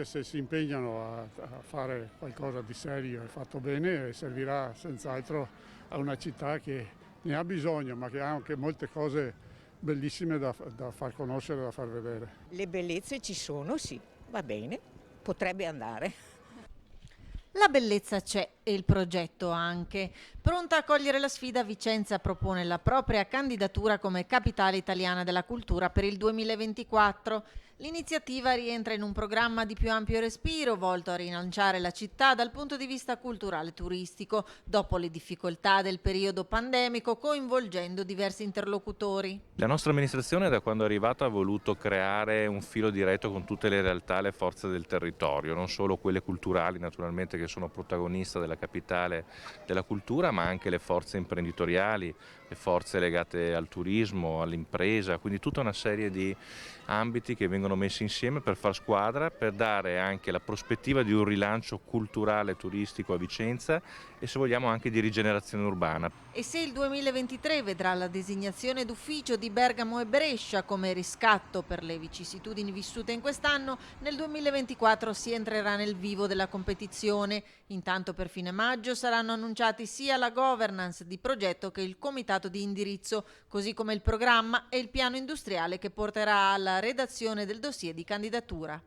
Se si impegnano a fare qualcosa di serio e fatto bene, servirà senz'altro a una città che ne ha bisogno, ma che ha anche molte cose bellissime da far conoscere, da far vedere. Le bellezze ci sono, sì, va bene, potrebbe andare. La bellezza c'è e il progetto anche. Pronta a cogliere la sfida, Vicenza propone la propria candidatura come capitale italiana della cultura per il 2024. L'iniziativa rientra in un programma di più ampio respiro volto a rilanciare la città dal punto di vista culturale e turistico, dopo le difficoltà del periodo pandemico, coinvolgendo diversi interlocutori. La nostra amministrazione, da quando è arrivata, ha voluto creare un filo diretto con tutte le realtà e le forze del territorio, non solo quelle culturali naturalmente che sono protagoniste della capitale della cultura, ma anche le forze imprenditoriali, le forze legate al turismo, all'impresa, quindi tutta una serie di ambiti che vengono messi insieme per far squadra, per dare anche la prospettiva di un rilancio culturale e turistico a Vicenza e, se vogliamo, anche di rigenerazione urbana. E se il 2023 vedrà la designazione d'ufficio di Bergamo e Brescia come riscatto per le vicissitudini vissute in quest'anno, nel 2024 si entrerà nel vivo della competizione. Intanto per fine maggio saranno annunciati sia la governance di progetto che il comitato di indirizzo, così come il programma e il piano industriale che porterà alla redazione del dossier di candidatura.